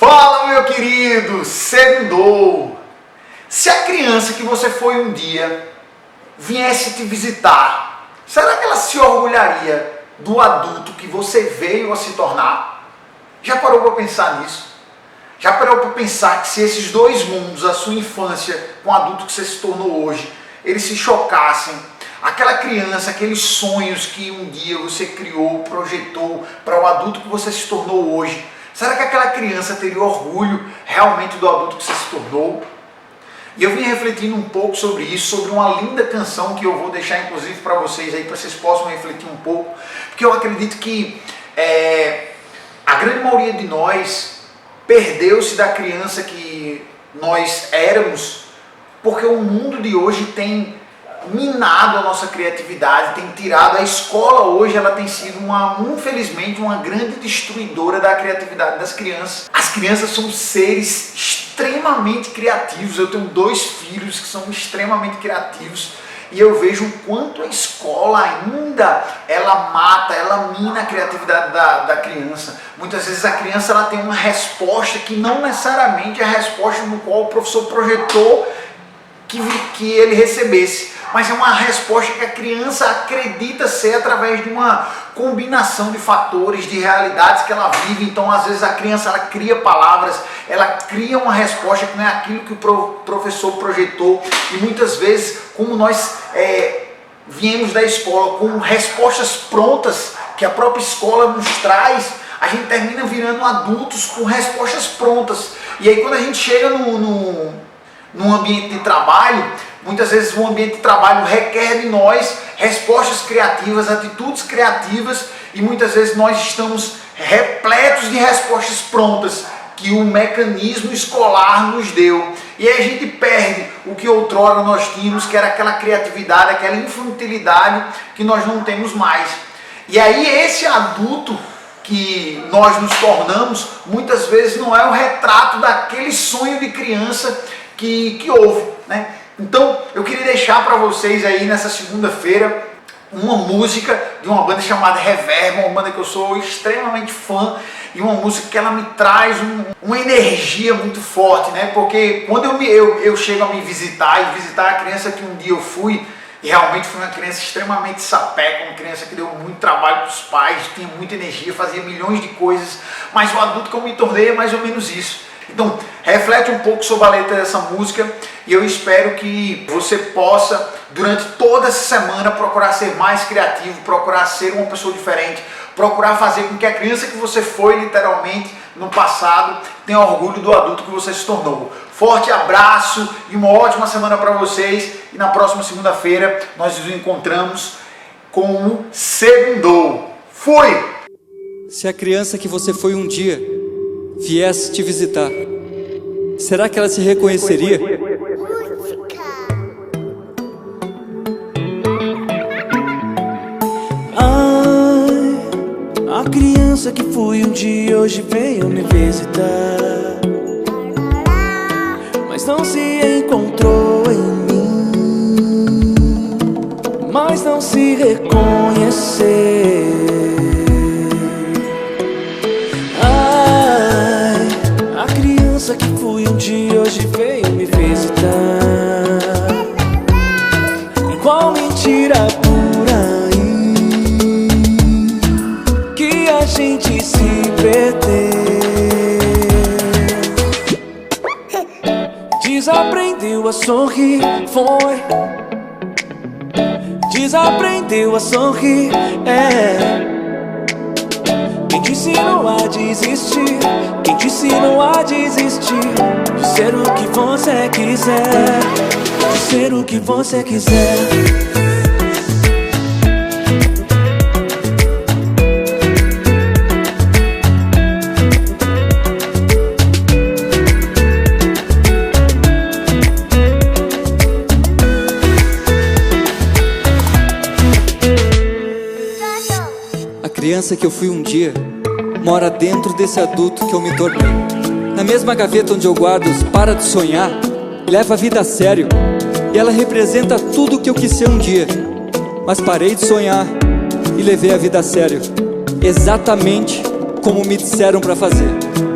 Fala, meu querido, segundou. Se a criança que você foi um dia viesse te visitar, será que ela se orgulharia do adulto que você veio a se tornar? Já parou para pensar nisso? Já parou para pensar que se esses dois mundos, a sua infância com o adulto que você se tornou hoje, eles se chocassem, aquela criança, aqueles sonhos que um dia você criou, projetou para o adulto que você se tornou hoje, será que aquela criança teria orgulho realmente do adulto que você se tornou? E eu vim refletindo um pouco sobre isso, sobre uma linda canção que eu vou deixar inclusive para vocês aí, para vocês possam refletir um pouco, porque eu acredito que a grande maioria de nós perdeu-se da criança que nós éramos, porque o mundo de hoje tem minado a nossa criatividade, tem tirado a escola hoje, ela tem sido infelizmente uma grande destruidora da criatividade das crianças. As crianças são seres extremamente criativos. Eu tenho 2 filhos que são extremamente criativos e eu vejo o quanto a escola ainda ela mina a criatividade da criança. Muitas vezes a criança ela tem uma resposta que não necessariamente é a resposta no qual o professor projetou que ele recebesse, mas é uma resposta que a criança acredita ser através de uma combinação de fatores, de realidades que ela vive. Então às vezes a criança ela cria palavras, ela cria uma resposta que não é aquilo que o professor projetou, e muitas vezes, como nós viemos da escola com respostas prontas que a própria escola nos traz, a gente termina virando adultos com respostas prontas. E aí quando a gente chega num ambiente de trabalho, muitas vezes o ambiente de trabalho requer de nós respostas criativas, atitudes criativas, e muitas vezes nós estamos repletos de respostas prontas que o mecanismo escolar nos deu. E aí a gente perde o que outrora nós tínhamos, que era aquela criatividade, aquela infantilidade que nós não temos mais. E aí esse adulto que nós nos tornamos, muitas vezes não é o retrato daquele sonho de criança que houve, né? Então eu queria deixar para vocês aí nessa segunda-feira uma música de uma banda chamada Reverb, uma banda que eu sou extremamente fã, e uma música que ela me traz uma energia muito forte, né? Porque quando eu chego a me visitar e visitar a criança que um dia eu fui, e realmente fui uma criança extremamente sapeca, uma criança que deu muito trabalho para os pais, tinha muita energia, fazia milhões de coisas, mas o adulto que eu me tornei é mais ou menos isso. Então, reflete um pouco sobre a letra dessa música, e eu espero que você possa, durante toda essa semana, procurar ser mais criativo, procurar ser uma pessoa diferente, procurar fazer com que a criança que você foi, literalmente, no passado, tenha orgulho do adulto que você se tornou. Forte abraço e uma ótima semana para vocês, e na próxima segunda-feira nós nos encontramos com o Segundou. Fui! Se a criança que você foi um dia viesse te visitar, será que ela se reconheceria? Ai, a criança que fui um dia hoje veio me visitar, mas não se encontrou em mim, mas não se reconheceu. Que fui um dia hoje veio me visitar. Igual mentira por aí que a gente se perdeu. Desaprendeu a sorrir, foi. Desaprendeu a sorrir, Quem te ensinou a desistir? Quem te ensinou a desistir? De ser o que você quiser, de ser o que você quiser. A criança que eu fui um dia mora dentro desse adulto que eu me tornei. Na mesma gaveta onde eu guardo os para de sonhar, leva a vida a sério, e ela representa tudo o que eu quis ser um dia. Mas parei de sonhar e levei a vida a sério, exatamente como me disseram para fazer.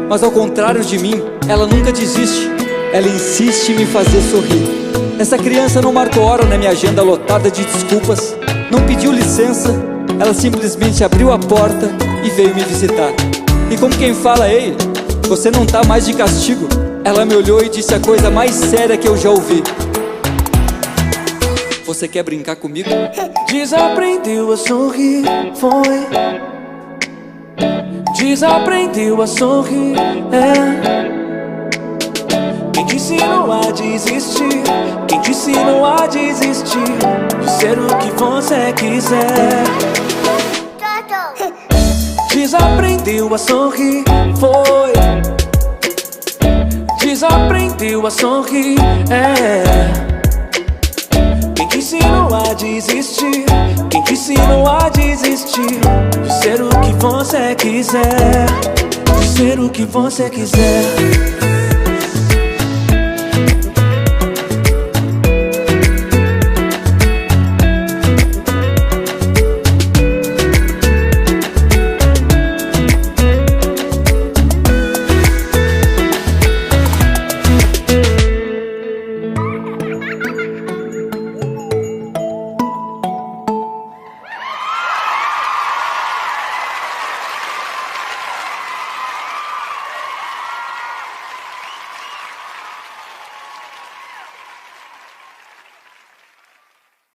Mas ao contrário de mim, ela nunca desiste. Ela insiste em me fazer sorrir. Essa criança não marcou hora na minha agenda lotada de desculpas, não pediu licença, ela simplesmente abriu a porta e veio me visitar. E como quem fala, ei, você não tá mais de castigo, ela me olhou e disse a coisa mais séria que eu já ouvi: você quer brincar comigo? Desaprendeu a sorrir, foi. Desaprendeu a sorrir, Quem te ensinou a desistir? Quem te ensinou a desistir de ser o que você quiser? Desaprendeu a sorrir, foi. Desaprendeu a sorrir, Quem te ensinou a desistir? Quem te ensinou a desistir de ser o que você quiser? De ser o que você quiser.